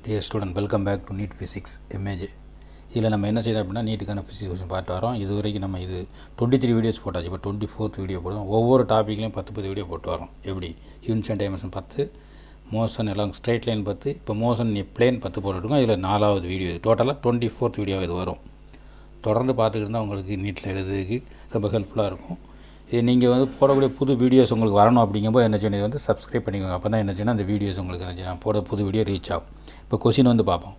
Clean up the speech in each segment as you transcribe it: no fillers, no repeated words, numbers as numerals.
Dear student, welcome back to NEET Physics MAJ. இதில் நம்ம என்ன செய்யணும் அப்படின்னா நீட்டுக்கான ஃபிசிக்ஸ் கொஸ்டின் பார்த்து வரோம். இது வரைக்கும் நம்ம 23 வீடியோஸ் போட்டாச்சு. இப்போ 24th வீடியோ போடுவோம். ஒவ்வொரு டாப்பிக்லையும் 10 வீடியோ போட்டு வரோம். எப்படி யூனிட்ஸ் அண்ட் டைமென்ஷன் 10, மோஷன் எல்லாம் ஸ்ட்ரைட் லைன் 10, இப்போ மோஷன் பிளேன் 10 போட்டுருக்கோம். இதில் 4வது வீடியோ இது. டோட்டலாக 24th வீடியோ இது வரும். தொடர்ந்து பார்த்துக்கிட்டு இருந்தால் உங்களுக்கு நீட்டில் எழுதுறதுக்கு ரொம்ப ஹெல்ப்ஃபுல்லாக இருக்கும். இது நீங்கள் போடக்கூடிய புது வீடியோஸ் உங்களுக்கு வரணும் அப்படிங்கும்போது என்ன செய்யணும் சப்ஸ்கிரைப் பண்ணிக்கோங்க. அப்போ தான் என்ன செய்யணும் அந்த வீடியோஸ் உங்களுக்கு என்ன செய்யணும் போட புது வீடியோ ரீச் ஆகும். இப்போ கொஸ்டின் பார்ப்போம்.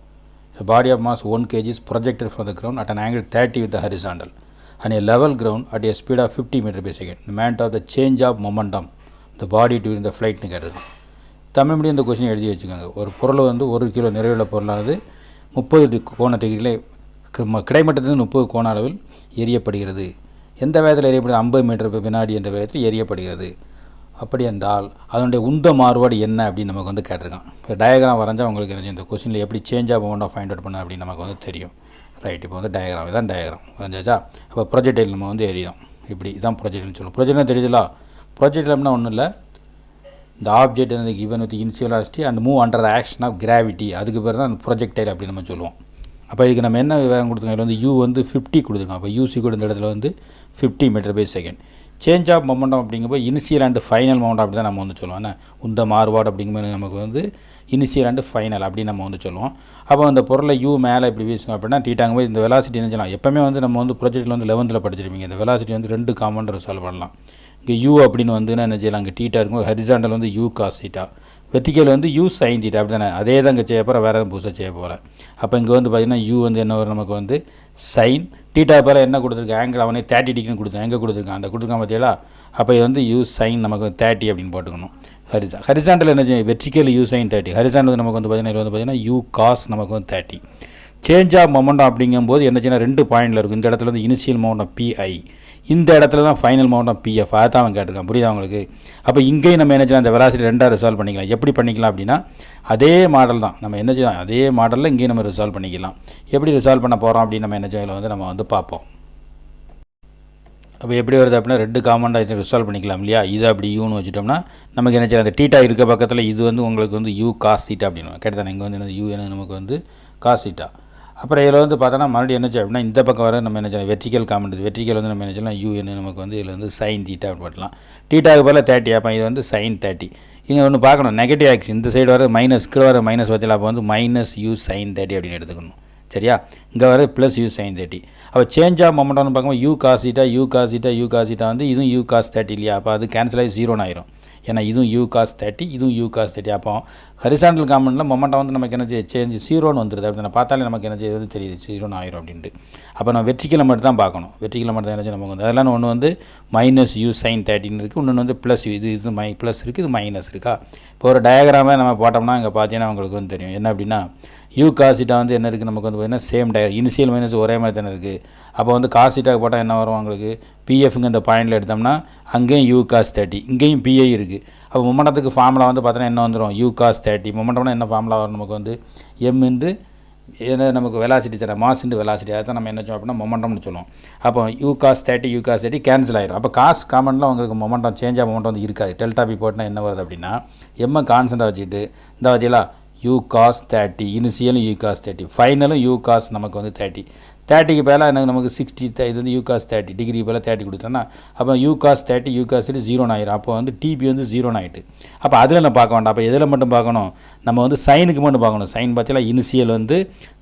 A body of mass 1 kg is projected from the ground at an angle 30 with the horizontal and a level ground at a speed of 50 meter per second. The amount of the change of momentum the body during the flight கேட்டது. Tamil medium இந்த question எழுதி வச்சுக்கோங்க. ஒரு பொருள் 1 kilo நிறையுள்ள பொருளானது 30 கோண டிகிரியில் கிடைமட்டத்திலிருந்து 30 கோண அளவில் எரியப்படுகிறது. எந்த வேகத்தில் எரியப்படுகிறது? 50 மீட்டர் வினாடி என்ற வேகத்தில் எரியப்படுகிறது. அப்படி என்றால் அதனுடைய உந்த மாறுபாடு என்ன அப்படின்னு நமக்கு கேட்டிருக்கான். இப்போ டயக்ராம் வரைஞ்சால் உங்களுக்கு என்ன இந்த கொஸ்டினில் எப்படி change of moment find out பண்ண அப்படின்னு நமக்கு தெரியும். ரைட், இப்போ டயக்ராம் இதான் டயக்ராம் வரைஞ்சாச்சா. அப்போ ப்ரொஜெக்டைல் நம்ம எரியும். இப்படி இதான் ப்ரொஜெக்டைல்னு சொல்லுவோம். ப்ரொஜெக்ட்னா தெரியுதுல, ப்ரொஜெக்டைல்னா ஒன்றும் இல்லை, இந்த ஆப்ஜெக்ட் வந்து given with initial velocity and move under the action of gravity, அதுக்கு பேர் தான் ப்ரொஜெக்டைல் அப்படின்னு நம்ம சொல்லுவோம். அப்போ இதுக்கு நம்ம என்ன வேகம் கொடுத்துருக்கோம்? இதில் யூ 50 கொடுத்துருக்கோம். அப்போ யூசி கூட இந்த இடத்துல 50 metre per second. Change of momentum அப்படிங்கும்போது இனிஷியல் அண்ட் ஃபைனல் மொமெண்ட் அப்படி தான் நம்ம சொல்லுவோம். என்ன உந்த மாறுபாடு அப்படிங்கும்போது நமக்கு இனிஷியல் அண்ட் ஃபைனல் அப்படின்னு நம்ம சொல்லுவோம். அப்போ அந்த பொருளை யூ மேலே இப்படி வீசும் அப்படின்னா டீட்டாங்கும்போது இந்த வெலாசிட்டி என்ன செய்யலாம்? எப்போவுமே நம்ம ப்ரொஜெக்டில் 11th படிச்சிருப்பீங்க. இந்த வெலாசிட்டி 2 காமன் ரிசால்வ் பண்ணலாம். இங்கே யூ அப்படின்னு என்ன செய்யலாம்? அங்கே டீட்டா இருக்கும். Horizontal u cos theta, vertical u sin theta, அப்படி தானே. அதே தான் இங்கே செய்ய போகிற, வேறு எதுவும் புதுசாக செய்ய போகல. அப்போ இங்கே பார்த்திங்கன்னா யூ என்ன வரும் நமக்கு சைன் டீட்டா பேர என்ன கொடுத்துருக்கு? ஆங்கிள் அவனே 30 டிகிரின்னு கொடுத்துருக்கான். எங்கே கொடுத்துருக்கான்? அந்த கொடுத்துருக்கான் பார்த்தீங்களா. அப்போ இது யூ சைன் நமக்கு 30 அப்படின்னு போட்டுக்கணும். ஹரிசாண்டல் என்ன செய்யும்? Vertical u sin 30. ஹரிசாண்டல் நமக்கு பார்த்தீங்கன்னா யூ காஸ் நமக்கு 30. சேஞ்ச் ஆஃப் மொமெண்டம் அப்படிங்கும்போது என்ன செய்யணும்? 2 பாயிண்டில் இருக்கும். இந்த இடத்துல இனிஷியல் மொமெண்டம் பிஐ, இந்த இடத்துல தான் ஃபைனல் மொமெண்டம் பிஎஃப். அதை தான் அவன் கேட்டிருக்கான். புரியுதா உங்களுக்கு? அப்போ இங்கேயும் நம்ம என்ன செய்யலாம்? அந்த வெலாசிட்டி 2 ரிசால்வ் பண்ணிக்கலாம். எப்படி பண்ணிக்கலாம் அப்படின்னா அதே மாடல் தான் நம்ம என்ன செய்யலாம், அதே மாடலில் இங்கேயும் நம்ம ரிசால்வ் பண்ணிக்கலாம். எப்படி ரிசால்வ் பண்ண போகிறோம் அப்படின்னு நம்ம என்ன செய்யலாம் நம்ம பார்ப்போம். அப்போ எப்படி வருது அப்படின்னா 2 காமனாக இதை ரிசால்வ் பண்ணிக்கலாம் இல்லையா. இது அப்படி யூன்னு வச்சுட்டோம்னா நமக்கு என்ன செய்யலாம்? அந்த டீட்டா இருக்க பக்கத்தில் இது உங்களுக்கு யூ காஸ் தீட்டா அப்படின்னு கேட்டால் இங்கே என்ன யூ என்ன நமக்கு காஸ் தீட்டா. அப்புறம் இதில் பார்த்தோன்னா மறுபடியும் என்ன செய்யும் அப்படின்னா இந்த பக்கம் வர நம்ம என்ன செய்யலாம்? வெர்டிக்கல் காமெண்ட், வெர்டிக்கல் நம்ம என்ன செய்யலாம்? யூ என்ன நமக்கு இதில் சைன் தீட்டா அப்படின்னு போட்டலாம். டீட்டாவுக்கு போல் 30. அப்போ இது சைன் 30. இங்கே ஒன்று பார்க்கணும், நெகட்டிவ் ஆக்ஸ் இந்த சைடு வர மைனஸ், கீழே வர மைனஸ் பார்த்தீங்களா. அப்போ மைனஸ் யூ சைன் 30 அப்படின்னு எடுத்துக்கணும். சரியா? இங்கே வர ப்ளஸ் யூ சைன் 30. அப்போ சேஞ்ச் ஆஃப் மொமெண்ட்னு பார்க்கும்போது u cos theta, u cos theta, u cos theta இதுவும் யூ காஸ் 30 இல்லையா. அப்போ அது கேன்சல் ஆகி 0 ஆயிரும். ஏன்னா இதுவும் யூ காஸ் 30, இதுவும் யூ காஸ் 30. அப்போ ஹரிசாண்டல் காமெண்ட்டில் மொமெண்டம் நமக்கு என்ன செய்ய சேஞ்ச் 0ன்னு வந்துடுது. அப்படி நான் பார்த்தாலே நமக்கு என்ன செய்யுது தெரியுது 0 ஆயிரும் அப்படின்ட்டு. அப்போ நம்ம வெர்டிக்கல் மட்டும் தான் பார்க்கணும். வெர்டிக்கல் மட்டும் தான் என்ன செய்ய நமக்கு அதெல்லாம் ஒன்று மைனஸ் யூ சைன் 30 இருக்குது, இன்னொன்று ப்ளஸ் இது ப்ளஸ் இருக்குது, இது மைனஸ் இருக்கா. இப்போ ஒரு டயக்ராமே நம்ம போட்டோம்னா இங்கே பார்த்தீங்கன்னா உங்களுக்கு தெரியும் என்ன அப்படின்னா யூ காசிட்டா என்ன இருக்குது நமக்கு பார்த்தீங்கன்னா சேம் இனிஷியல் மைனஸ் ஒரே மாதிரி தானே இருக்குது. அப்போ காசிட்டாக்கு போட்டால் என்ன வரும் உங்களுக்கு? பிஎஃப்ங்க இந்த பாயிண்டில் எடுத்தோம்னா அங்கேயும் யூ காஸ் 30, இங்கேயும் பிஐ இருக்குது. அப்போ மொமெண்டத்துக்கு ஃபார்முலா பார்த்தோன்னா என்ன வந்துடும்? You cos 30. மொமெண்டம்னா என்ன ஃபார்முலா வரும் நமக்கு? எம் இன்டு என்ன நமக்கு வெலாசிட்டி தரேன், மாஸ் இன்டு வெலாசிட்டி. அதை தான் நம்ம என்ன சொல்லுவோம் அப்படின்னா மொமெண்டம்னு சொல்லுவோம். அப்போ u cos 30, u cos 30 cancel ஆயிரும். அப்போ காஸ் காமனில் உங்களுக்கு மொமெண்டம் சேஞ்ச் ஆஃப் மொமெண்டம் இருக்காது. டெல்டா பி போட்டால் என்ன வருது அப்படின்னா எம்மை கான்ஸ்டண்ட்டாக வச்சுக்கிட்டு இந்த வச்சிங்களா யூ காஸ் 30, இனிஷியலும் யூ காஸ் 30, ஃபைனலும் யூ காஸ் நமக்கு 30. 30க்கு பேல நமக்கு 60, இது யூ காஸ் 30 டிகிரி பேல 30 கொடுத்தோன்னா அப்போ யூ காஸ் 30, யூ காஸ் 30 0 ஆயிரும். அப்போ டிபி 0 ஆகிட்டு. அப்போ அதில் நம்ம பார்க்க வேண்டாம். அப்போ எதில் மட்டும் பார்க்கணும்? நம்ம சைனுக்கு மட்டும் பார்க்கணும். சைன் பார்த்தீங்கன்னா இனிஷியல்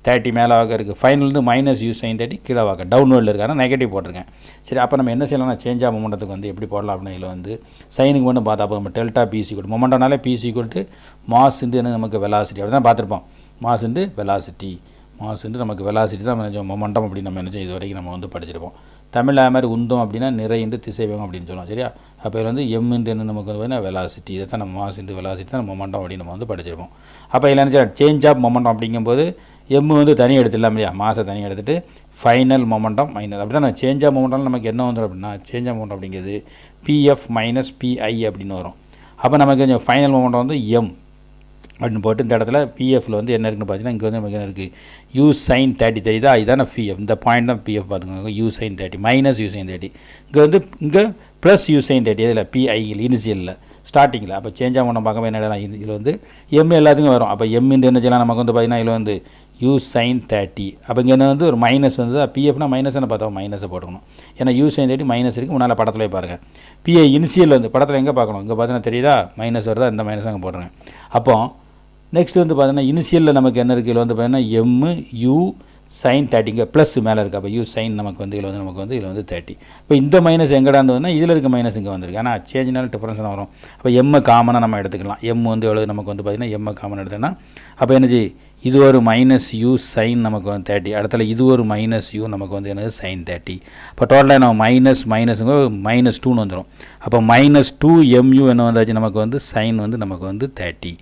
30 மேலே வாக்க இருக்குது, ஃபைனல் மைனஸ் யூ சைன் 30 கீழே வாக்க டவுன்வேர்டில் இருக்காங்க, நெகட்டிவ் போட்டிருக்கேன். சரி, அப்போ நம்ம என்ன செய்யலாம்னா சேஞ்ச் ஆஃப் மொமெண்டத்துக்கு எப்படி போடலாம் அப்படின்னா இதில் சைனுக்கு மட்டும் பார்த்தா அப்போ நம்ம டெல்டா பிசி கொடு மொமெண்டம்னாலே பிசி கொட்டு மாஸ் இன்டு நமக்கு வெலாசிட்டி அப்படி தான் பார்த்துருப்போம். மாஸ் இன்டு வெலாசிட்டி, மாஸ் நமக்கு வெலாசிட்டி தான் நம்ம மொமெண்டம் அப்படின்னு நம்ம என்ன இது வரைக்கும் நம்ம படிச்சிருப்போம். தமிழ் அது மாதிரி உந்தம் அப்படின்னா நிறை இன்று திசைவேகம் அப்படின்னு சொல்லுவோம். சரியா? அப்போ இதில் எம் இன்று நமக்கு வெலாசிட்டி, இதை தான் நம்ம மாஸ் இன்டு வெலாசிட்டி தான் நம்ம மொமெண்டம் அப்படின்னு நம்ம படிச்சிருப்போம். அப்போ இதில் என்ன சேஞ்ச் ஆஃப் மொமெண்டம் அப்படிங்கும்போது எம் தனி எடுத்துடலாம் இல்லையா, மாசை தனி எடுத்துகிட்டு ஃபைனல் மொமெண்டம் மைனஸ் அப்படி தான் சேஞ்ச் ஆஃப் மொமெண்டம் நமக்கு என்ன வந்துடும் அப்படின்னா சேஞ்ச் ஆஃப் மொமெண்டம் அப்படிங்கிறது பிஎஃப் மைனஸ் பிஐ அப்படின்னு வரும். அப்போ நமக்கு கொஞ்சம் ஃபைனல் மொமெண்டம் எம் அப்படின்னு போட்டு இந்த இடத்துல பிஎஃப்ல என்ன இருக்குன்னு பார்த்தீங்கன்னா இங்கே நமக்கு என்ன இருக்குது? யூ சைன் 30 தெரியுதா? இதுதானே பிஎஃப், இந்த பாயிண்ட் தான் பிஎஃப் பார்த்துக்கோங்க. U sin 30 minus u sin 30. இங்கே இங்கே ப்ளஸ் யூ சைன் 30 இதில் பிஐயில் இனிஷியலில் ஸ்டார்டிங்கில். அப்போ சேஞ்ச் ஆகும் நம்ம பார்க்கும்போது என்ன இதில் வந்து எம் எல்லாத்துக்கும் வரும். அப்போ எம் இந்த என்ன செய்யலாம் நமக்கு வந்து பார்த்திங்கன்னா இதில் வந்து u sin 30. அப்போ இங்கே என்ன வந்து ஒரு மைனஸ் வந்து பிஎஃப்னா மைனஸ் என்ன பார்த்தோம், மைனஸை போட்டுக்கணும். ஏன்னா u sin 30 மைனஸ் இருக்குது. முன்னால் படத்தில் பாருங்கள். பிஏ இனிஷியல் வந்து படத்தில் எங்கே பார்க்கணும், இங்கே பார்த்தீங்கன்னா தெரியுதா மைனஸ் வருதா, இந்த மைனஸ் அங்கே போடுறேன். அப்போ நெக்ஸ்ட் வந்து பார்த்தீங்கன்னா இனிஷியலில் நமக்கு என்ன இருக்குது, இதில் வந்து பார்த்தீங்கன்னா எம்மு யூ sin 30 இங்கே ப்ளஸ் மேலே இருக்குது. அப்போ u sin நமக்கு வந்து இதில் வந்து நமக்கு வந்து இதில் வந்து 30. இப்போ இந்த மைனஸ் எங்கடாந்து வந்தால் இதில் இருக்க மைனஸ் இங்கே வந்திருக்கு. ஆனால் சேஞ்சினால டிஃப்ரென்ஸ் வரும். அப்போ எம்மை காமனாக நம்ம எடுத்துக்கலாம். எம் வந்து எவ்வளோ நமக்கு வந்து பார்த்திங்கன்னா எம்மை காமன் எடுத்தோன்னா அப்போ என்னச்சு இது ஒரு மைனஸ் யூ சைன் நமக்கு வந்து 30. அடுத்தல இது ஒரு மைனஸ் யூ நமக்கு வந்து என்னது சைன் 30. இப்போ டோட்டலாக நம்ம மைனஸுங்க -2ன்னு வந்துடும். அப்போ -2 mu என்ன வந்தாச்சு நமக்கு வந்து சைன் வந்து நமக்கு வந்து 30.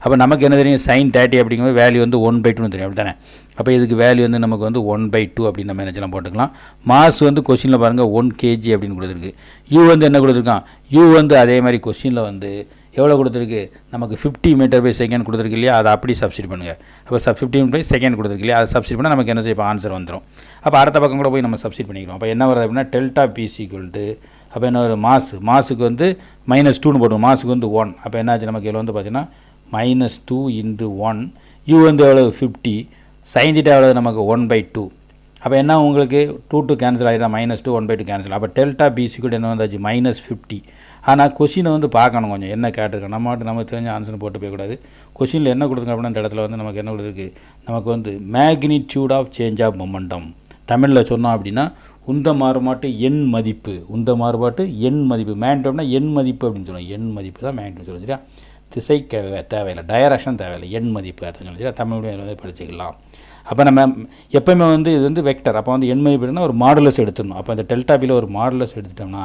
அப்போ நமக்கு என்ன தெரியும், சைன் 30 அப்படிங்கும்போது வேல்யூ வந்து 1/2ன்னு தெரியும், அப்படி தானே. அப்போ இதுக்கு வேல்யூ வந்து நமக்கு வந்து 1/2 அப்படின்னு நம்ம நினச்சலாம் போட்டுக்கலாம். மாஸ் வந்து கொஸ்டினில் பாருங்கள் 1 kg அப்படின்னு கொடுத்துருக்கு. யூ வந்து என்ன கொடுத்துருக்கான், யூ வந்து அதே மாதிரி கொஸ்டினில் வந்து எவ்வளோ கொடுத்துருக்கு நமக்கு 50 m/s கொடுத்துருக்கு இல்லையா, அதை அப்படி சப்ஸ்டிட் பண்ணுங்கள். அப்போ 50 m/s கொடுத்துருக்கு இல்லையா, அதை சப்ஸ்டிட் பண்ணால் நமக்கு என்ன செய்யும், இப்போ ஆன்சர் வந்துடும். அப்போ அடுத்த பக்கம் கூட போய் நம்ம சப்ஸ்டிட் பண்ணிக்கிறோம். அப்போ என்ன வருது அப்படின்னா டெல்டா பிசி ஈக்குவல்ட்டு அப்போ என்ன ஒரு மாஸுக்கு வந்து -2ன்னு போடுவோம், மாஸுக்கு வந்து 1. அப்போ என்னாச்சு நமக்கு இதில் வந்து பார்த்திங்கன்னா -2 × 1. யூ வந்து எவ்வளோ 50, சைன் தீட்டா எவ்வளோ நமக்கு 1/2. அப்போ என்ன உங்களுக்கு 2 கேன்சல் ஆகிடும், -2 1/2 கேன்சல். அப்போ டெல்டா பிசிக்குள்ள என்ன வந்தாச்சு -50. ஆனால் கொஷினை வந்து பார்க்கணும் கொஞ்சம் என்ன கேட்டிருக்கோம். நம்ம தெரிஞ்ச ஆன்சர் போட்டு போயக்கூடாது. கொஷினில் என்ன கொடுத்துருங்க அப்படின்னா இந்த இடத்துல வந்து நமக்கு என்ன கொடுத்துருக்கு, நமக்கு வந்து magnitude of change of momentum. தமிழில் சொன்னோம் அப்படின்னா உந்த மாறுபாட்டு எண் மதிப்பு, உந்த மாறுபாட்டு எண் மதிப்பு. மேக்னிடியூட்னா எண் மதிப்பு அப்படின்னு சொல்லுவோம். எண் மதிப்பு தான் மேக்னிடியூட் சொல்லுவோம் சரியா. திசை தேவையில்லை, டைரக்ஷன் தேவையில்லை, எண் மதிப்பு அதை சொல்லி சரியா. தமிழ் வந்து படிச்சுக்கலாம். அப்போ நம்ம எப்போயுமே வந்து இது வந்து வெக்டர். அப்போ வந்து எண் மதிப்புனா ஒரு மாடுலஸ் எடுத்துடணும். அப்போ இந்த டெல்டா பியில் ஒரு மாடுலஸ் எடுத்துட்டோம்னா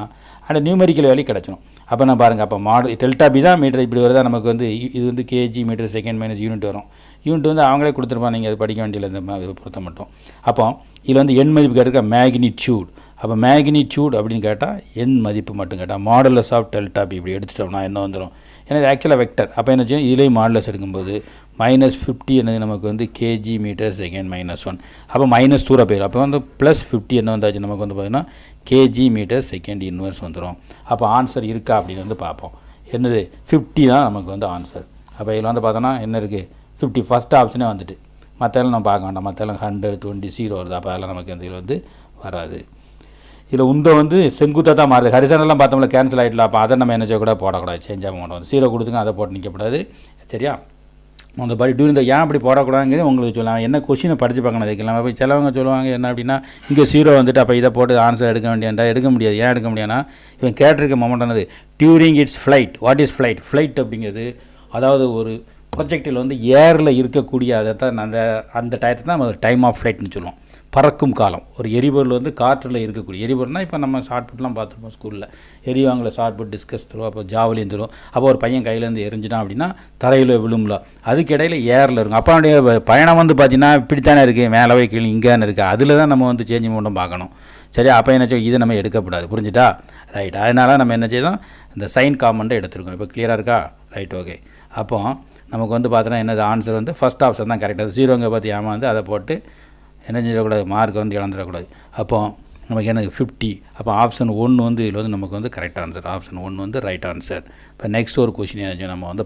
அந்த நியூமெரிக்கல் வேல்யூ கிடச்சிடும். அப்போ நான் பாருங்கள், அப்போ டெல்டா பி தான் மீட்டர் இப்படி வருதா நமக்கு வந்து இது வந்து KG metre second minus unit வரும். யூனிட் வந்து அவங்களே கொடுத்துருப்பாங்க, நீங்கள் அது படிக்க வேண்டியதில்லை இந்த பொறுத்த மட்டும். அப்போ இதில் வந்து எண் மதிப்பு கேட்டிருக்க மேக்னிடியூட். அப்போ மேக்னிடியூட் அப்படின்னு கேட்டால் எண் மதிப்பு மட்டும் கேட்டால் மாடுலஸ் ஆஃப் டெல்டா பி இப்படி எடுத்துட்டோம்னா என்ன வந்துடும், ஏன்னா இது ஆக்சுவலாக வெக்டர். அப்போ என்ன செய்யும், இதுலேயும் மாடுலஸ் எடுக்கும்போது -50 என்னது நமக்கு வந்து கேஜி மீட்டர் செகண்ட் -1. அப்போ மைனஸ் தூரம் போயிடும். அப்போ வந்து +50 என்ன வந்தாச்சு நமக்கு வந்து பார்த்திங்கன்னா கேஜி மீட்டர் செகண்ட் இன்வர்ஸ் வந்துடும். அப்போ ஆன்சர் இருக்கா அப்படின்னு வந்து பார்ப்போம். என்னது 50 தான் நமக்கு வந்து ஆன்சர். அப்போ இதில் வந்து பார்த்தோன்னா என்ன இருக்குது 50 ஃபஸ்ட் ஆப்ஷனே வந்துட்டு. மற்றெல்லாம் நம்ம பார்க்க வேண்டாம், மற்றெல்லாம் 100 20 0 வருது. அப்போ அதெல்லாம் நமக்கு இந்த இதில் வந்து வராது. இதில் உந்த வந்து செங்குத்தாக தான் மாறுது. ஹரிசானெல்லாம் பார்த்தோம்ல கேன்சல் ஆகிடலாம். அப்போ அதை நம்ம என்ன செய்யக்கூடாது, போடக்கூடாது, சேஞ்ச் ஆக மாட்டோம். 0 கொடுத்துங்க, அதை போட்டு நிற்கக்கூடாது சரியா. அந்த படி டியூரிங் ஏன் அப்படி போடக்கூடாதுங்கிறது உங்களுக்கு சொல்லலாம். என்ன கொஷினை படித்து பார்க்கணும் அதுக்கெல்லாம். அப்போ சிலவங்க சொல்லுவாங்க என்ன அப்படின்னா இங்கே 0 வந்துட்டு அப்போ இதை போட்டு ஆன்சர் எடுக்க வேண்டியதா, எடுக்க முடியாது. ஏன் எடுக்க முடியாதுன்னா இவன் கேட்டிருக்க மொமெண்டானது during its flight. What is flight? Flight அப்படிங்கிறது அதாவது ஒரு ப்ரொஜெக்டில் வந்து ஏரில் இருக்கக்கூடிய அதை தான் அந்த டயத்தை தான் நம்ம டைம் ஆஃப் ஃப்ளைட்னு சொல்லுவோம். பறக்கும் காலம். ஒரு எரிபொருள் வந்து காற்றில் இருக்கக்கூடிய எரிபொருள்னால் இப்போ நம்ம ஷார்ட் புட்லாம் பார்த்துருப்போம் ஸ்கூலில். எரிவாங்கில் ஷார்ட் புட் டிஸ்கஸ் தரும், அப்போ ஜாவலியும் தரும். அப்போ ஒரு பையன் கையிலேருந்து எரிஞ்சிட்டான் அப்படின்னா தரையில் விழும்ல, அதுக்கு இடையில் ஏரில் இருக்கும். அப்போ அவனுடைய பயணம் வந்து பார்த்திங்கன்னா இப்படித்தானே இருக்குது, மேலே போய் கீழே இங்கேன்னு இருக்குது. அதில் தான் நம்ம வந்து சேஞ்ச் மட்டும் பார்க்கணும் சரியா. அப்போ என்ன செய்யும், இதை நம்ம எடுக்கக்கூடாது, புரிஞ்சுட்டா ரைட். அதனால் நம்ம என்ன செய்தோம், இந்த சைன் காமெண்ட்டை எடுத்துருக்கோம். இப்போ கிளியராக இருக்கா ரைட் ஓகே. அப்போ நமக்கு வந்து பார்த்தோன்னா என்னது ஆன்சர் வந்து ஃபஸ்ட் ஆப்ஷன் தான் கரெக்டாக. 0ங்க பார்த்து ஏமாந்து அதை போட்டு என்ன செய்யக்கூடாது, மார்க்கை வந்து இழந்துடக்கூடாது. அப்போ நமக்கு எனக்கு 50. அப்போ ஆப்ஷன் 1 வந்து இதில் வந்து நமக்கு வந்து கரெக்ட் ஆன்சர். ஆப்ஷன் 1 வந்து ரைட் ஆன்சர். இப்போ நெக்ஸ்ட் ஒரு கொஸ்டின் என்ன நம்ம வந்து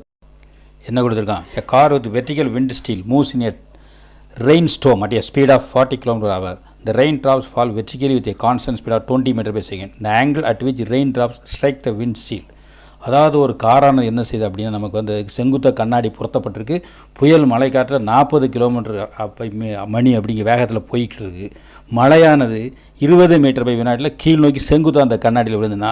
என்ன கொடுத்துருக்கான், a car with vertical windshield moves in a rain storm at a speed of 40 km/h. The rain drops fall vertically with a constant speed of 20 m/s. The angle at which rain drops strike the windshield. அதாவது ஒரு காரானது என்ன செய்யுது அப்படின்னா நமக்கு வந்து செங்குத்த கண்ணாடி பொருத்தப்பட்டிருக்கு. புயல் மழை காற்றில் 40 km/h அப்படிங்கிற வேகத்தில் போய்கிட்டு இருக்குது. மழையானது 20 m/வினாடியில் கீழ் நோக்கி செங்குத்தாக அந்த கண்ணாடியில் விழுந்துன்னா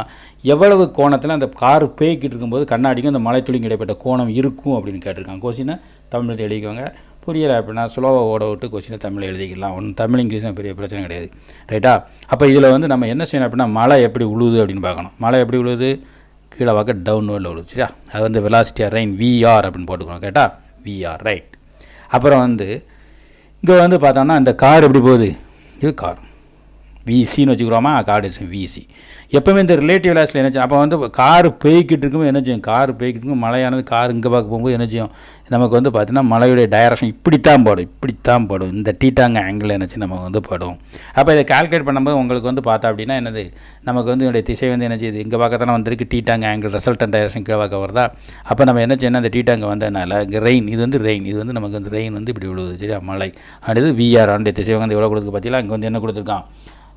எவ்வளவு கோணத்தில் அந்த கார் பேய்கிட்டு இருக்கும்போது கண்ணாடிக்கும் அந்த மலை துளிக்கும் இடைப்பட்ட கோணம் இருக்கும் அப்படின்னு கேட்டிருக்காங்க. கொஸ்டினை தமிழில் எழுதிக்கோங்க. புரியலை அப்படின்னா ஸ்லோவாக ஓட விட்டு கொஸ்டினை தமிழில் எழுதிக்கலாம். ஒன்றும் தமிழ் இங்கிலீஷும் பெரிய பிரச்சனை கிடையாது ரைட்டா. அப்போ இதில் வந்து நம்ம என்ன செய்யணும் அப்படின்னா மழை எப்படி உழுவுது அப்படின்னு பார்க்கணும். மழை எப்படி உழுவுது, கீழே பார்க்க டவுன்வர்டில் விழுது சரியா. அது வந்து வெலாசிட்டி ஆர் ரெயின் விஆர் அப்படின்னு போட்டுக்கணும் கேட்டால் விஆர் ரைட். அப்புறம் வந்து இங்கே வந்து பார்த்தோம்னா இந்த கார் எப்படி போகுது, இது கார் விசின்னு வச்சுக்கிறோமா, கார்டியேஷன் விசி. எப்போவுமே இந்த ரிலேட்டிவ் வெலாசிட்டியில் என்ன செய்யும், அப்போ வந்து கார் போய்கிட்டு இருக்கும்போது என்ன செய்யும், கார் போய்கிட்டு இருக்கும், மழையானது கார் இங்கே பார்க்க போகும்போது என்ன செய்யும், நமக்கு வந்து பார்த்திங்கன்னா மழையுடைய டைரக்ஷன் இப்படித்தான் படும், இந்த டீட்டாங்க ஆங்கிள் என்ன செய்யும் நமக்கு வந்து படும். அப்போ இதை கால்குலேட் பண்ணும்போது உங்களுக்கு வந்து பார்த்தா அப்படின்னா என்னது, நமக்கு வந்து என்னுடைய திசை வந்து என்ன செய்யுது, இங்கே பார்க்க தானே வந்திருக்கு டீட்டாங்க ஆங்கிள், ரிசல்டன் டைரக்ஷன் கீழே பார்க்க வருதா. அப்போ நம்ம என்ன செய்யணும், அந்த டீட்டாங்க வந்ததுனால இங்கே ரெயின், இது வந்து நமக்கு வந்து ரெயின் வந்து இப்படி விழுவுது, சரியா, மழை. அடுத்து விஆர் அந்த திசை வந்து எவ்வளோ கொடுத்து பார்த்தீங்களா, இங்கே வந்து என்ன கொடுத்துருக்கான்,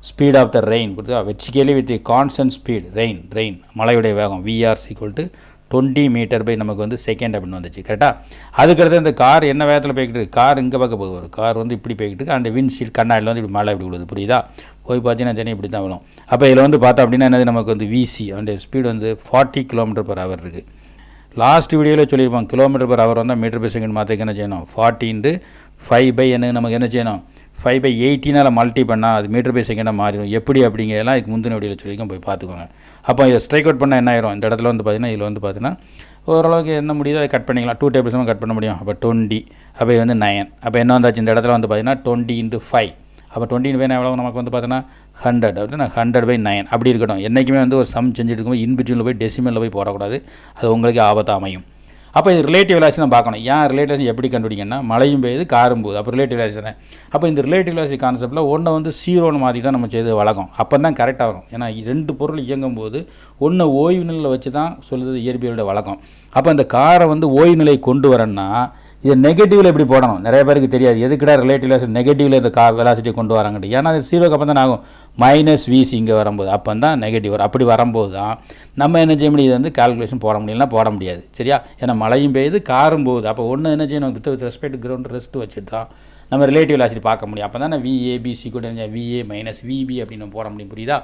ஸ்பீட் ஆஃப் த ரெயின் கொடுத்து vertically with constant speed rain மழையுடைய வேகம் v r equal to 20 metre by நமக்கு வந்து செகண்ட் அப்படின்னு வந்துச்சு, கரெக்டாக. அதுக்கடுத்து இந்த கார் என்ன வேகத்தில் போய்கிட்டு இருக்குது, கார் இங்கே பார்க்க போகுது, கார் வந்து இப்படி போய்கிட்டு இருக்கு, அந்த விண்ட்ஷீல்ட் கண்ணாடியில் வந்து இப்படி மழை இப்படி விழுது, புரியுதா. போய் பார்த்தீங்கன்னா தெரியும் இப்படி தான் விழும். அப்போ இதில் வந்து பார்த்தா அப்படின்னா என்னது, நமக்கு வந்து விசி அந்த ஸ்பீடு வந்து 40 km/h இருக்குது. லாஸ்ட் வீடியோவில் சொல்லியிருப்போம், km/h வந்தால் மீட்டர்/செகண்ட் மாற்றிக்க என்ன செய்யணும், 40 × 5 என்ன நமக்கு என்ன செய்யணும், 5/18 மல்டி பண்ணால் அது மீட்டர்/செகண்டாக மாறிடும். எப்படி அப்படிங்கிறதெல்லாம் இதுக்கு முந்தின வீடியோவில் சொல்லியிருக்கோம், போய் பார்த்துக்கோங்க. அப்போ இதை ஸ்ட்ரைக் அவுட் பண்ணால் என்ன ஆயிரும், இந்த இடத்துல வந்து பார்த்திங்கன்னா இதில் வந்து பார்த்திங்கன்னா ஓரளவுக்கு என்ன முடியுதோ அதை கட் பண்ணிக்கலாம், 2 tables கட் பண்ண முடியும். அப்போ 20, அப்போ இது வந்து 9, அப்போ என்ன வந்தாச்சு இந்த இடத்துல வந்து பார்த்திங்கன்னா 20 × 5, அப்போ 20 × 5 எவ்வளோ நமக்கு வந்து பார்த்தோன்னா 100, அப்படின்னா 100/9 அப்படி இருக்கட்டும். என்றைக்குமே வந்து ஒரு சம் செஞ்சுட்டு இருக்கும்போது இன்பிட்வீனில் போய் டெசிமலில் போய் போடக்கூடாது, அது உங்களுக்கு ஆபத்தாக அமையும். அப்போ இது ரிலேட்டிவ் வெலாசிட்டி தான் பார்க்கணும். ஏன் ரிலேட்டிவ் வெலாசிட்டி எப்படி கண்டுபிடிக்கணும்னா, மழையும் பெய்யுது காரும் போகுது, அப்போ ரிலேட்டிவ் வெலாசிட்டி தானே. அப்போ இந்த ரிலேட்டிவ் வெலாசிட்டி கான்செப்ட்டில் ஒன்றை வந்து 0 மாதிரி தான் நம்ம செய்து வழக்கம், அப்போ தான் கரெக்டாக வரும். ஏன்னா 2 பொருள் இயங்கும் போது ஒன்று ஓய்வு நிலையில் வச்சு தான் சொல்லுது இயற்பியலோட வழக்கம். அப்போ இந்த காரை வந்து ஓய்வு நிலை கொண்டு வரேன்னா இது நெகட்டிவில் எப்படி போடணும், நிறைய பேருக்கு தெரியாது. எதுக்கிட்ட ரிலேட்டிவ் வெலாசிட்டி நெகட்டிவில் இந்த வெலாசிட்டி கொண்டு வராங்கட்டு, ஏன்னா அது 0க்கு அப்போ தான் ஆகும் -VC இங்கே வரும்போது, அப்போ தான் நெகட்டிவ் வரும். அப்படி வரும்போது தான் நம்ம என்ன செய்ய முடியும், இது வந்து கால்குலேஷன் போட முடியலன்னா போட முடியாது, சரியா. ஏன்னா மழையும் பெய்யுது காரும் போகுது, அப்போ ஒன்று என்ன செய்யணும், வித் ரெஸ்பெக்ட் கிரவுண்ட் ரெஸ்ட் வச்சுட்டு தான் நம்ம ரிலேட்டிவ் வெலாசிட்டி பார்க்க முடியும். அப்போ தான் VABC கூட VA - VB அப்படின்னு போட முடியும், புரியுதா.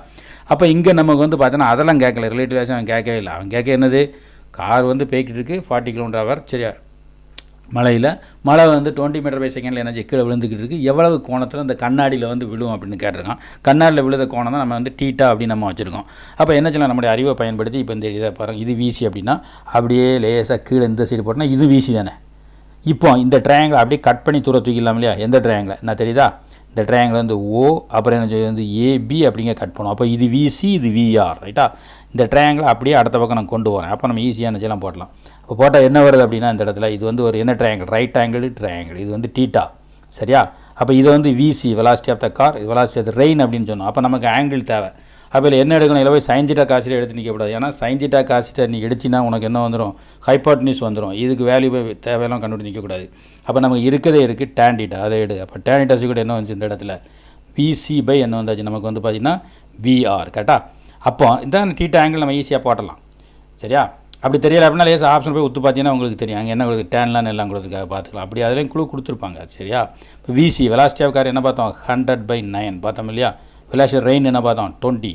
அப்போ இங்கே நமக்கு வந்து பார்த்தோன்னா அதெல்லாம் கேட்கல, ரிலேட்டிவ் வெலாசிட்டி அவன் கேட்கவே இல்லை. அவன் கேட்க என்னது, கார் வந்து போய்கிட்டு இருக்குது 40 km/h, சரியா, மழை வந்து 20 மீட்டர்/s எனர்ஜி கீழே விழுந்துக்கிட்டு இருக்குது, எவ்வளவு கோணத்தில் அந்த கண்ணாடியில் வந்து விழும் அப்படின்னு கேட்டிருக்கான். கண்ணாடியில் விழுத கோணம் தான் நம்ம வந்து டீட்டா அப்படின்னு நம்ம வச்சுருக்கோம். அப்போ என்ன செய்யலாம், நம்முடைய அறிவை பயன்படுத்தி இப்போ இந்த இதை பாருங்கள், இது விசி அப்படின்னா அப்படியே லேசாக கீழே இந்த சைடு போட்டோன்னா இது விசி தானே. இப்போ இந்த ட்ரையாங்கிள் அப்படியே கட் பண்ணி தூரத்துக்கலாம் இல்லையா, எந்த ட்ரையாங்கிள் என்ன தெரியுதா, இந்த ட்ரையாங்கிள் வந்து ஓ, அப்புறம் என்ன வந்து ஏபி அப்படிங்க கட் பண்ணுவோம். அப்போ இது விசி இது விஆர், ரைட்டா. இந்த ட்ரையாங்கிள் அப்படியே அடுத்த பக்கம் நான் கொண்டு வரேன், அப்போ நம்ம ஈஸியாக என்ன செய்யலாம் போடலாம். இப்போ போட்டால் என்ன வருது அப்படின்னா, இந்த இடத்துல இது வந்து ஒரு என்ன ட்ரையாங்கிள், ரைட் ஆங்கிள் ட்ரையாங்கிள், இது வந்து டீட்டா, சரியா. அப்போ இது வந்து விசி வெலாசிட்டி ஆஃப் த கார், இது வெலாசிட்டி ஆஃப் த ரெயின் அப்படின்னு சொன்னோம். அப்போ நமக்கு ஆங்கிள் தேவை. அப்போ இதில் என்ன எடுக்கணும், இல்லை போய் sin θ cos θ எடுத்து நிற்கக்கூடாது. ஏன்னா sin θ cos θ நீ எடுத்தினா உனக்கு என்ன வந்துடும், ஹைப்போட்டனியூஸ் வந்துடும். இதுக்கு வேல்யூ தேவையெல்லாம் கண்டுபிடி நிற்கக்கூடாது. அப்போ நமக்கு இருக்கதே இருக்குது tan θ, அதை எடு. அப்போ tan θ கூட என்ன வந்துச்சு இந்த இடத்துல, VC/ என்ன வந்தாச்சு நமக்கு வந்து பார்த்திங்கன்னா VR, கரெக்டாக. அப்போ இந்த டீட்டா ஆங்கிள் நம்ம ஈஸியாக போட்டலாம், சரியா. அப்படி தெரியல அப்படின்னா லேசாக ஆப்ஷன் போய் ஒத்து பார்த்தீங்கன்னா உங்களுக்கு தெரியும், அங்கே என்ன உங்களுக்கு டேன்லாம் எல்லாம் கொடுத்துருக்காக பார்த்துக்கலாம். அப்படி அதுலேயும் குழு கொடுத்துருப்பாங்க, சரியா. இப்போ விசி வெலாசிட்டி ஆஃப் கார் என்ன பார்த்தோம், 100/9 பார்த்தோம் இல்லையா. வெலாசிட்டி ரெயின் என்ன பார்த்தோம் 20.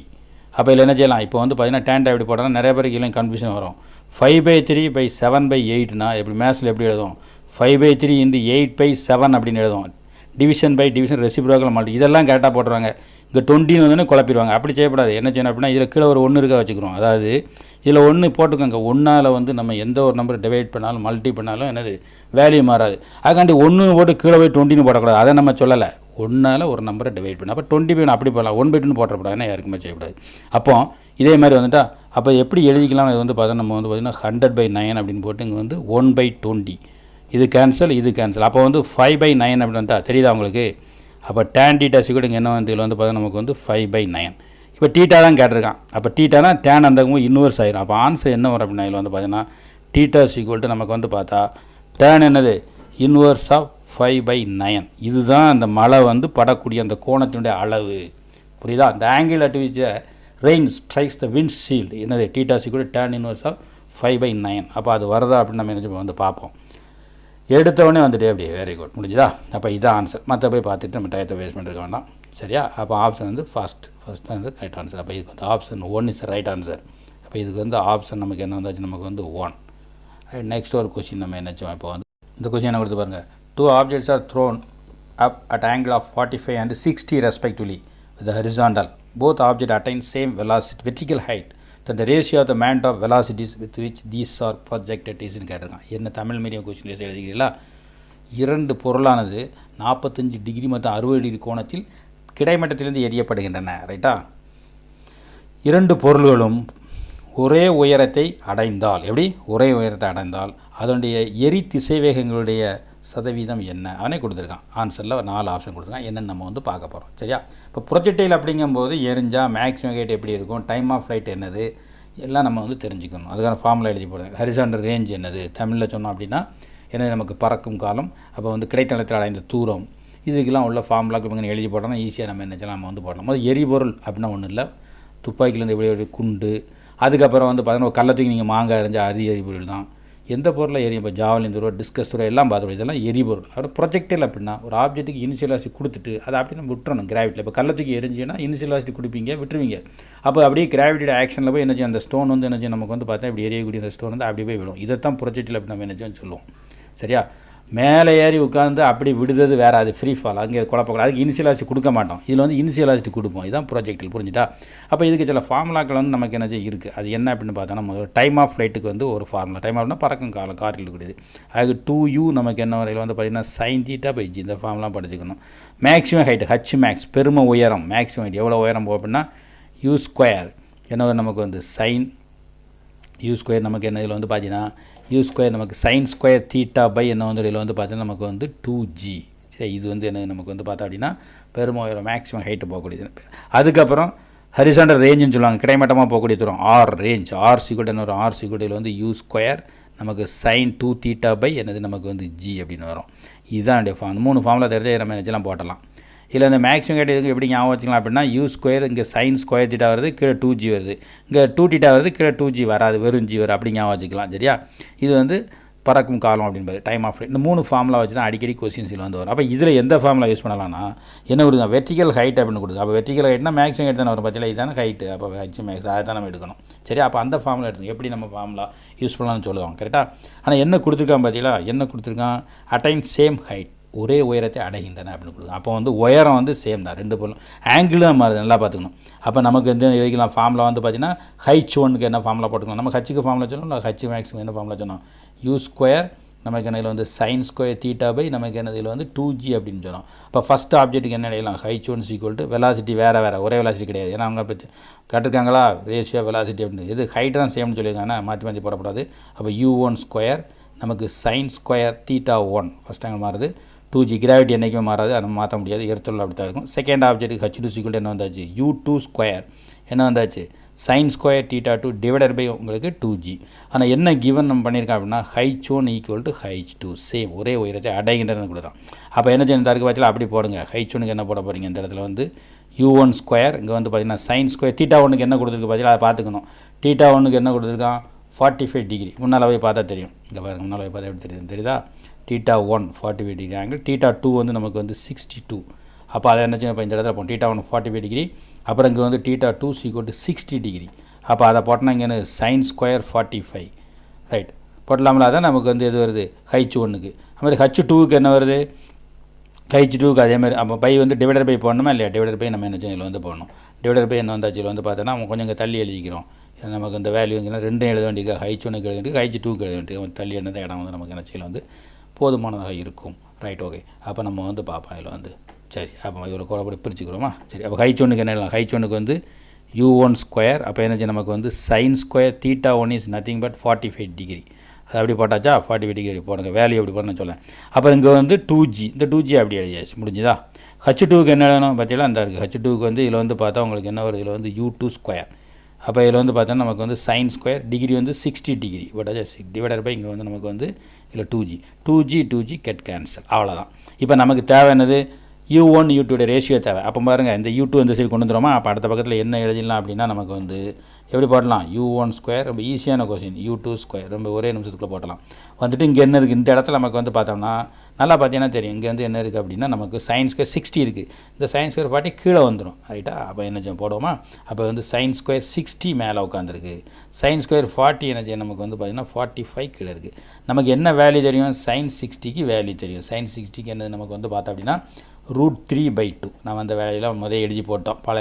அப்போ இதில் என்ன செய்யலாம், இப்போ வந்து பார்த்தீங்கன்னா tan θ எப்படி போட்டோம்னா நிறைய பேருக்கு இல்லை கன்ஃபியூஷன் வரும். 5/3/7/8னா எப்படி மேத்ஸில் எப்படி எழுதும், 5/3 × 8/7 அப்படின்னு எழுதும். டிவிஷன் ரெசிப்ரோக்கல் மல்டி, இதெல்லாம் கரெக்டாக போட்டுருவாங்க. இங்கே 20 வந்து குழப்பிடுவாங்க. அப்படி செய்யக்கூடாது. என்ன செய்யணும் அப்படின்னா இதில் கீழே ஒரு 1 இருக்க வச்சுக்கிறோம். அதாவது இதில் 1 போட்டுக்கோங்க. 1ஆல் வந்து நம்ம எந்த ஒரு நம்பர் டிவைட் பண்ணாலும் மல்டி பண்ணாலும் என்னது வேல்யூ மாறாது. அதுக்காண்டி 1 போட்டு கீழே போய் 20 போடக்கூடாது, அதை நம்ம சொல்லலை. 1ஆல் ஒரு நம்பரை டிவைட் பண்ண, அப்போ 20 அப்படி போடலாம். 1/2 போட்டக்கூடாது, ஏன்னா யாருக்குமே செய்யக்கூடாது. அப்போ இதே மாதிரி வந்துட்டா அப்போ எப்படி எழுதிக்கலாம், இது வந்து பார்த்தா நம்ம வந்து பார்த்திங்கன்னா 100/9 அப்படின்னு போட்டு இங்கே வந்து 1/20 இது கேன்சல் இது கேன்சல். அப்போ வந்து 5/9 அப்படின்னு வந்துட்டா தெரியுதா உங்களுக்கு. அப்போ tan θ கூட இங்கே என்ன வந்து இதில் வந்து பார்த்தா நமக்கு வந்து 5/9. இப்போ டீட்டா தான் கேட்டிருக்கான். அப்போ டீட்டானா டேன் அந்த இன்வர்ஸ் ஆயிரும். அப்போ ஆன்சர் என்ன வரும் அப்படின்னா இதில் வந்து பார்த்தீங்கன்னா θ நமக்கு வந்து பார்த்தா டேன் என்னது இன்வர்ஸ் ஆஃப் 5/9. இதுதான் அந்த மழை வந்து படக்கூடிய அந்த கோணத்தினுடைய அளவு, புரியுதா. அந்த angle at which rain strikes the wind shield என்னது θ டேன் இன்வர்ஸ் ஆஃப் 5/9. அப்போ அது வருதா அப்படின்னு நம்ம என்ன வந்து பார்ப்போம். எடுத்தவொடனே வந்துட்டு அப்படியே வெரி குட் முடிஞ்சுதா. அப்போ இதான் ஆன்சர். மற்ற போய் பார்த்துட்டு நம்ம டயத்தை வேஸ்ட் பண்ணிருக்க வேண்டாம், சரியா. அப்போ ஆப்ஷன் வந்து ஃபஸ்ட் தான் வந்து கரெக்ட் ஆன்சர். அப்போ இதுக்கு வந்து ஆப்ஷன் 1 இஸ் ரைட் ஆன்சர். அப்போ இதுக்கு வந்து ஆப்ஷன் நமக்கு என்ன வந்தாச்சு, நமக்கு வந்து 1. நெக்ஸ்ட் ஒரு கொஸ்டின் நம்ம என்னச்சோம். இப்போ வந்து இந்த கொஸ்டின் என்ன கொடுத்து பாருங்கள். 2 objects are thrown up at angle of 45 and 60 respectively with the horizontal. Both objects attain same velocity, vertical height. Then the ratio of the amount of velocities with which these are projected is ன்னு கேட்டிருக்கான். என்ன Tamil medium question எழுதிக்கிறீங்களா. 2 பொருளானது 45 degree மற்றும் 60 degree கோணத்தில் கிடைமட்டத்திலிருந்து எரியப்படுகின்றன. ரைட்டா? இரண்டு பொருள்களும் ஒரே உயரத்தை அடைந்தால், எப்படி ஒரே உயரத்தை அடைந்தால் அதனுடைய எரி திசைவேகங்களுடைய சதவீதம் என்ன அவனே கொடுத்துருக்கான். ஆன்சரில் 4 ஆப்ஷன் கொடுத்துருக்கான். என்னென்னு நம்ம வந்து பார்க்க போகிறோம். சரியா? இப்போ ப்ரொஜெக்டைல் அப்படிங்கும்போது எரிஞ்சால் மேக்ஸிமம் ஹைட் எப்படி இருக்கும், டைம் ஆஃப் ஃப்ளைட் என்னது, எல்லாம் நம்ம வந்து தெரிஞ்சுக்கணும். அதுக்கான ஃபார்முலா எழுதி போடுங்க. ஹரிசாண்டல் ரேஞ்ச் என்னது, தமிழில் சொன்னோம் அப்படின்னா என்னது, நமக்கு பறக்கும் காலம், அப்போ வந்து கிடைத்தளத்தில் அடைந்த தூரம், இதுக்கெல்லாம் உள்ள ஃபார்முலாக்கு எழுதி போட்டோம்னா ஈஸியாக நம்ம என்ன செய்யலாம், நம்ம வந்து போடலாம். முதல் எரிபொருள் அப்படின்னா ஒன்றும் இல்லை, துப்பாக்கிலேருந்து எப்படி குண்டு, அதுக்கப்புறம் வந்து பார்த்தீங்கன்னா கள்ளத்துக்கு நீங்கள் மாங்காய் எறிஞ்சால் அது எரிபொருள் தான். எந்த பொருளை எரியும், இப்போ ஜாவலின் தூரம், டிஸ்கஸ் தூரம் எல்லாம் பார்த்துருவோம், இதெல்லாம் எரிபொருள். அப்புறம் ப்ரொஜெக்டைல் அப்படின்னா ஒரு ஆப்ஜெக்ட்டுக்கு இனிஷியல் வெலாசிட்டி கொடுத்துட்டு அதை அப்படியே நம்ம விட்டுறணும் கிராவிட்டியில். இப்போ கள்ளத்துக்கு எரிஞ்சின்னா இனிஷியல் வெலாசிட்டி கொடுப்பீங்க, விட்டுருவீங்க. அப்போ அப்படியே கிராவிட்டியோட ஆக்ஷனில் போய் என்ன அந்த ஸ்டோன் வந்து என்ன நமக்கு வந்து பார்த்தா இப்படி எரியக்கூடிய அந்த ஸ்டோன் வந்து அப்படியே போய் விடும். இதைத்தான் ப்ரொஜெக்டைல் அப்படி நம்ம என்ன சொல்லுவோம். சரியா? மேலே ஏறி உட்காந்து அப்படி விடுறது வேறு, அது ஃப்ரீ ஃபால், அங்கே குழப்பக்கூடாது. அதுக்கு இனிஷியல் வெலாசிட்டி கொடுக்க மாட்டோம், இதில் வந்து இனிஷியல் வெலாசிட்டி கொடுப்போம். இதுதான் ப்ரொஜெக்டைல். புரிஞ்சுட்டா? அப்போ இதுக்கு சில ஃபார்முலாக்கள் வந்து நமக்கு என்ன இருக்குது. அது என்ன அப்படின்னு பார்த்தோன்னா முதல்ல டைம் ஆஃப் ஃப்ளைட்டுக்கு வந்து ஒரு ஃபார்முலா. டைம் ஆஃப்னா பறக்கும் காலம், காற்றில் இருக்கக்கூடியது. அதுக்கு 2u நமக்கு என்ன வரையில் வந்து பார்த்திங்கன்னா sin θ/g. இந்த ஃபார்முலாம் படிச்சுக்கணும். மேக்ஸிமம் ஹைட்டு ஹச் மேக்ஸ், பெரும உயரம், மேக்ஸிமம் ஹைட் எவ்வளோ உயரம் போகும் அப்படின்னா u ஸ்கொயர் என்ன நமக்கு வந்து சைன் u ஸ்கொயர் நமக்கு என்ன இதில் வந்து பார்த்தீங்கன்னா u ஸ்கொயர் நமக்கு sin ஸ்கொயர் θ/, என்ன வந்து இதில் வந்து பார்த்தீங்கன்னா நமக்கு வந்து 2g. சரி, இது வந்து என்ன நமக்கு வந்து பார்த்தா அப்படின்னா பெரும உயரம், மேக்ஸிமம் ஹைட்டு போகக்கூடியது. அதுக்கப்புறம் ஹரிசாண்டல் ரேஞ்சுன்னு சொல்லுவாங்க, கிடைமட்டமாக போகக்கூடிய தூரம் ஆர் ரேஞ்ச். ஆர் சீக்குவல் வரும், ஆர் சீக்குவல் வந்து u ஸ்கொயர் நமக்கு sin 2θ/, என்னது நமக்கு வந்து g அப்படின்னு வரும். இதுதான் ஃபார்ம். 3 ஃபார்முலா தெரிஞ்சு நம்ம நினச்சலாம் போட்டலாம். இல்லை இந்த மேக்ஸிமம் ஹைட் இதுக்கு எப்படி ஞாபகம் வச்சுக்கலாம் அப்படின்னா u ஸ்கொயர், இங்கே sin ஸ்கொயர் θ வருது, கீழே 2g வருது, இங்கே 2θ வருது, கீழே 2g வராது, வெறும் g வரும், அப்படி ஞாபகம் வச்சுக்கலாம். சரியா? இது வந்து பறக்கும் காலம் அப்படின்பாரு, டைம் ஆஃப் ஃப்ளைட். இந்த 3 ஃபார்முலா வச்சு தான் அடிக்கடி கொஸ்டின்ஸில் வந்து வரும். அப்போ இதில் எந்த ஃபார்முலா யூஸ் பண்ணலாம்னா என்ன கொடுங்க, வெர்டிகல் ஹைட் அப்படின்னு கொடுங்க. அப்போ வெர்டிகல் ஹைட்னா மேக்ஸிமம் ஹைட் தானே வரும், பட்சத்தில் இதுதானே ஹைட்டு, அப்போ ஹச் மேக்ஸ் அதை தான் நம்ம எடுக்கணும். சரி, அப்போ அந்த ஃபார்முலா எடுத்துங்க. எப்படி நம்ம ஃபார்முலா யூஸ் பண்ணலாம்னு சொல்லுவாங்க. கரெக்டாக? ஆனால் என்ன கொடுத்துருக்கான் பார்த்தீங்களா, என்ன கொடுத்துருக்கான், அட்டைன் சேம் ஹைட், ஒரே உயரத்தை அடைகின்றன அப்படின்னு கொடுக்கும். அப்போ வந்து உயரம் வந்து சேம் தான், ரெண்டு பொருளும் ஆங்கிள் தான் மாறுது, நல்லா பார்த்துக்கணும். அப்போ நமக்கு வந்து எழுதிக்கலாம் ஃபார்முலா வந்து பார்த்தீங்கன்னா H1க்கு என்ன ஃபார்முலா போட்டுக்கலாம், நம்ம ஹச்சுக்கு ஃபார்முலா சொன்னோம், ஹச் மேக்ஸுக்கு என்ன ஃபார்முலா சொன்னோம், u ஸ்கொயர் நமக்கு என்ன இதில் வந்து sin ஸ்கொயர் θ/, நமக்கு என்ன இதில் வந்து 2g அப்படின்னு சொன்னோம். இப்போ ஃபஸ்ட் ஆப்ஜெக்ட்டுக்கு என்ன எழுதலாம், H1 ஈக்குவல் டு வெலாசிட்டி வேறு ஒரே வெலாசிட்டி கிடையாது, ஏன்னா அவங்க அப்படி கட்டுருக்காங்களா ரேஷியோ வெலாசிட்டி அப்படின்னு, இது ஹைட் தான் சேம்னு சொல்லியிருக்காங்கன்னா மாற்றி போடக்கூடாது. அப்போ u1 ஸ்கொயர் நமக்கு sin ஸ்கொயர் θ1 ஃபஸ்ட் ஆங்கிள் மாறுது, 2g கிராவிட்டி என்றைக்குமே மாறாது, அதை மாற்ற முடியாது, எர்த்தொழில் அப்படி தான் இருக்கும். செகண்ட் ஆப்ஜெக்ட்டுக்கு H2 ஈக்குவல் என்ன வந்தாச்சு, u2 ஸ்கொயர் என்ன வந்தாச்சு, sin ஸ்கொயர் θ2 டிவைடட் பை உங்களுக்கு 2g. ஆனால் என்ன கிவன் நம்ம பண்ணியிருக்கோம் அப்படின்னா H1 equal to H2 same, ஒரே உயரத்தை அடைகின்றன கொடுக்குறோம். அப்போ என்ன செய்யணும், தருக்கு பட்சத்தில் அப்படி போடுங்க. H1க்கு என்ன போட போகிறீங்க, இந்த இடத்துல வந்து u1 ஸ்கொயர், இங்கே வந்து பார்த்தீங்கன்னா sin ஸ்கொயர் θ1க்கு என்ன கொடுத்துருக்கு பார்த்தீங்களா, அதை பார்த்துக்கணும். θ1க்கு என்ன கொடுத்துருக்கான் 45 டிகிரி, முன்னால் போய் பார்த்தா தெரியும். இங்கே பாருங்கள், முன்னால் போய் பார்த்தா எப்படி தெரியுது, தெரியுதா, θ1 45 டிகிரி ஆங்கிள், θ2 வந்து நமக்கு வந்து 62. அப்போ அதை என்ன செய்யணும், இப்போ இந்த இடத்துல போகும் θ1 45 டிகிரி, அப்புறம் இங்கே வந்து θ2 ஈக்குவல் டு 60 டிகிரி. அப்போ அதை போட்டோன்னா இங்கே sin ஸ்கொயர் 45 ரைட் போட்டலாம்ல. அதான் நமக்கு வந்து எது வருது H1க்கு. அதுமாதிரி H2க்கு என்ன வருது, H2க்கு அதேமாதிரி. அப்போ பை வந்து டிவைடர் பை போடணுமா இல்லையா, டிவைடர் பை நம்ம என்ன செய்யணும், இதில் வந்து போடணும். டிவைடர் பை என்ன வந்தாச்சு, இதில் வந்து பார்த்தோன்னா நம்ம கொஞ்சம் இங்கே தள்ளி எழுதிக்கிறோம். நமக்கு இந்த வேல்யூ இங்கே ரெண்டும் எழுத வேண்டியது, H1க்கு எழுத வேண்டியது, H2க்கு எழுத வேண்டியது, தள்ளி என்னது இடம் வந்து நமக்கு என்ன செய்யல வந்து போதுமானதாக இருக்கும். Right, okay. அப்போ நம்ம வந்து பார்ப்போம் இதில் வந்து. சரி, அப்போ இவ்வளோ கூட பிரிச்சுக்கிறோமா. சரி, அப்போ H1க்கு என்ன எழுதலாம், H1க்கு வந்து u1 ஸ்கொயர், அப்போ என்ன நமக்கு வந்து sin square θ1 is nothing but 45 degree. அது அப்படி போட்டாச்சா, 45 டிகிரி போடுங்க, வேல்யூ எப்படி போடணும்னு சொல்லேன். அப்போ இங்கே வந்து 2g, இந்த 2g அப்படி எழுதியாச்சு, முடிஞ்சுதா. H2க்கு என்ன எழுதணும் பார்த்தீங்களா, அந்த இருக்குது. H2க்கு வந்து இதில் வந்து பார்த்தா உங்களுக்கு என்ன வருது, இதில் வந்து u2 ஸ்கொயர். அப்போ இதில் வந்து பார்த்தோன்னா நமக்கு வந்து sin ஸ்கொயர், டிகிரி வந்து 60 டிகிரி போட்டாச்சா, டிவைடர் பை இங்கே வந்து நமக்கு வந்து இதில் 2g கெட் கேன்சல், அவ்வளோதான். இப்போ நமக்கு தேவை என்னது, u1 u2 ரேஷியோ தேவை. அப்போ பாருங்கள், இந்த u2 இந்த சைடு கொண்டு வந்துடுமா. அப்போ அடுத்த பக்கத்தில் என்ன எழுதிடலாம் அப்படின்னா நமக்கு வந்து எப்படி போடலாம், u1 ஸ்கொயர், ரொம்ப ஈஸியான கொஸ்டின், u2 ஸ்கொயர் ரொம்ப ஒரே நிமிஷத்துக்குள்ளே போட்டலாம். வந்துட்டு இங்கே என்ன இருக்குது, இந்த இடத்துல நமக்கு வந்து பார்த்தோம்னா நல்லா பார்த்தீங்கன்னா தெரியும், இங்கே வந்து என்ன இருக்குது அப்படின்னா நமக்கு sin ஸ்கொயர் 60 இருக்குது, இந்த sin ஸ்கொயர் 40 கீழே வந்துடும். ரைட்டா? அப்போ என்ன போடுவோமா, அப்போ வந்து sin ஸ்கொயர் 60 மேலே உட்காந்துருக்கு, sin ஸ்கொயர் 40 என்ன செய்யும் நமக்கு வந்து பார்த்திங்கன்னா 45 கீழே இருக்குது. நமக்கு என்ன வேல்யூ தெரியும், sin 60க்கு வேல்யூ தெரியும். sin 60க்கு என்னது நமக்கு வந்து பார்த்தோம் அப்படின்னா √3/2. நம்ம அந்த வேலையெல்லாம் முதல் எழுதி போட்டோம், பல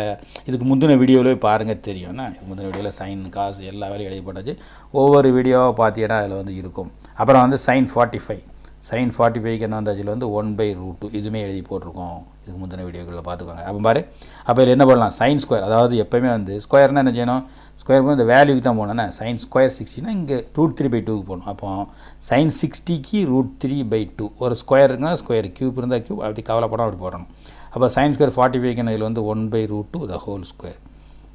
இதுக்கு முந்தின வீடியோவிலே பாருங்கள் தெரியும்னா, முந்தின வீடியோவில் சைன் காசு எல்லா வேலையும் எழுதி போட்டாச்சு. ஒவ்வொரு வீடியோவை பார்த்தீங்கன்னா அதில் வந்து இருக்கும். அப்புறம் வந்து sin 45 sin 45க்கு என்ன வந்தாச்சு இதில் வந்து 1/√2 இதுவுமே எழுதி போட்டிருக்கோம். இதுக்கு முந்தின வீடியோக்களில் பார்த்துக்கோங்க. அப்போ பாரு, அப்போ இதில் என்ன பண்ணலாம், சைன் ஸ்கொயர், அதாவது எப்போயுமே வந்து ஸ்கொயர்னால் என்ன செய்யணும், ஸ்கொயர் பண்ணி இந்த வேல்யூக்கு தான் போகணும்னா sin ஸ்கொயர் 60னா இங்கே √3/2க்கு போகணும். அப்போ sin 60க்கு √3/2 ஒரு ஸ்கொயர் இருக்குன்னா ஸ்கொயர், க்யூப் இருந்தால் க்யூப், அப்படி கவலைப்படம் அப்படி போடணும். அப்போ sin ஸ்கொயர் 45க்கு இதில் வந்து 1/√2 the whole square.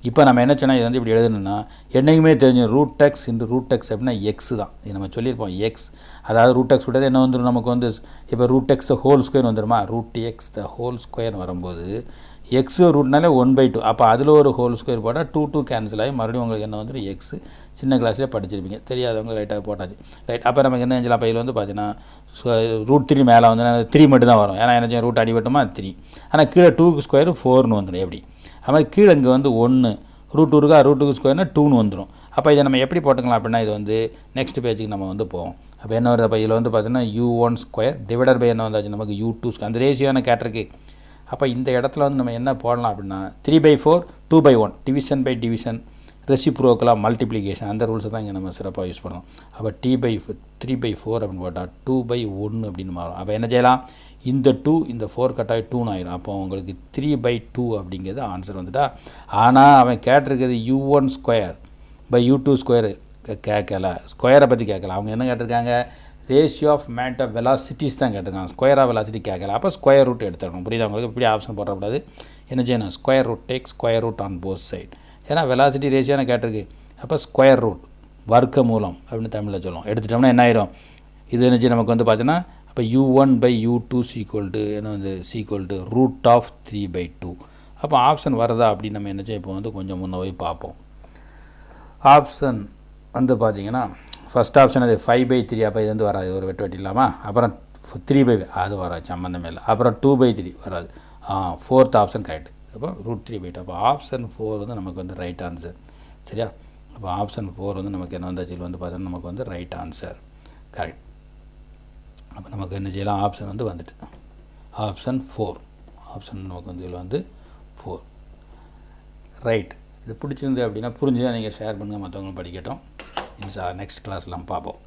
இப்போ நம்ம என்ன சொன்னால் இது வந்து இப்படி எழுதணும்னா என்றைக்குமே தெரிஞ்சு √x √x அப்படின்னா எக்ஸ் தான். இது நம்ம சொல்லியிருப்போம் எக்ஸ், அதாவது √x விட்டது என்ன வந்துடும் நமக்கு வந்து, இப்போ √x the whole square வந்துடுமா, √x the whole square வரும்போது எக்ஸ் ரூட்னாலே 1/2, அப்போ அதில் ஒரு ஹோல் ஸ்கொயர் போட்டால் 2 கேன்சல் ஆகி மறுபடியும் உங்களுக்கு என்ன வந்துடும் எக்ஸ். சின்ன கிளாஸ்லேயே படிச்சிருப்பீங்க, தெரியாதவங்க ரைட்டாக போட்டாச்சு. ரைட், அப்போ நமக்கு என்ன செஞ்சலாம், அப்போ இதில் வந்து பார்த்தீங்கன்னா √3 மேலே வந்து 3 மட்டும் தான் வரும், ஏன்னா என்ன செய்யும் ரூட் அடிபட்டோமா 3, ஆனால் கீழே 2க்கு ஸ்கொயர் 4னு வந்துடும். எப்படி அது மாதிரி கீழே இங்கே வந்து 1 √2 இருக்கா, √2க்கு ஸ்கொயர்னால் 2னு வந்துடும். அப்போ இதை நம்ம எப்படி போட்டுக்கலாம் அப்படின்னா, இது வந்து நெக்ஸ்ட் பேஜுக்கு நம்ம வந்து போவோம். அப்போ என்ன வருது, அப்போ இதில் வந்து பார்த்தீங்கன்னா u1 ஸ்கொயர் டிவைடட் பை என்ன வந்தாச்சு நமக்கு u2 ஸ்கொயர், அந்த ரேஷியோன கேட்டிருக்கு. அப்போ இந்த இடத்துல வந்து நம்ம என்ன போடலாம் அப்படின்னா 3/4 2/1 டிவிஷன் பை டிவிஷன் ரெசிப்ரோக்கலாக மல்டிப்ளிகேஷன், அந்த ரூல்ஸை தான் இங்கே நம்ம சிறப்பாக யூஸ் பண்ணணும். அப்போ 3/4 அப்படின்னு போட்டால் 2/1 அப்படின்னு மாறும். அப்போ என்ன செய்யலாம், இந்த 2 இந்த 4 கட்டாயி 2ன்னு ஆயிரும். அப்போ உங்களுக்கு 3/2 அப்படிங்கிறது ஆன்சர் வந்துட்டா. ஆனால் அவன் கேட்டிருக்கிறது u1 square by u2 square கேட்கல, ஸ்கொயரை பற்றி கேட்கல. அவங்க என்ன கேட்டிருக்காங்க, ரேஷியோ ஆஃப் மேட் ஆஃப் வெலாசிட்டிஸ் தான் கேட்டிருக்காங்க, ஸ்கொயர் ஆஃப் வெலாசிட்டி கேட்கல. அப்போ ஸ்கொயர் ரூட் எடுத்துக்கணும். புரியுது உங்களுக்கு, இப்படி ஆப்ஷன் போடக்கூடாது. என்ன செய்யணும், square root, take square root on both side. ஏன்னா வெலாசிட்டி ரேஷியோன்னு கேட்டிருக்கு, அப்போ ஸ்கொயர் ரூட் வர்க்க மூலம் அப்படின்னு தமிழில் சொல்லுவோம். எடுத்துட்டோம்னா என்ன ஆயிரும், இது என்ன செய்யும் நமக்கு வந்து பார்த்தீங்கன்னா, அப்போ u1/u2 என்ன வந்து √3/2. அப்போ ஆப்ஷன் வருதா அப்படின்னு நம்ம என்ன செய்ய, இப்போ வந்து கொஞ்சம் முன்னே போய் பார்ப்போம். ஆப்ஷன் வந்து பார்த்தீங்கன்னா ஃபஸ்ட் ஆப்ஷன் அது 5/3, அப்போ இது வந்து வராது, ஒரு வெட்டு இல்லாமல். அப்புறம் 3/5 அது வராது, சம்மந்தமே இல்லை. அப்புறம் 2/3 வராது. 4th option correct. அப்போ √3/2. அப்போ ஆப்ஷன் 4 வந்து நமக்கு வந்து ரைட் ஆன்சர். சரியா, அப்போ ஆப்ஷன் 4 வந்து நமக்கு என்ன வந்தாச்சு வந்து பார்த்தீங்கன்னா நமக்கு வந்து ரைட் ஆன்சர் கரெக்ட். அப்போ நமக்கு என்ன செய்யலாம், ஆப்ஷன் வந்து வந்துட்டு ஆப்ஷன் 4, ஆப்ஷன் நமக்கு வந்து இதில் வந்து 4 ரைட். இது பிடிச்சிருந்து அப்படின்னா புரிஞ்சுதான் நீங்கள் ஷேர் பண்ணுங்கள், மற்றவங்களும் படிக்கட்டும். நெக்ஸ்ட் கிளாஸ்லாம் பார்ப்போம்.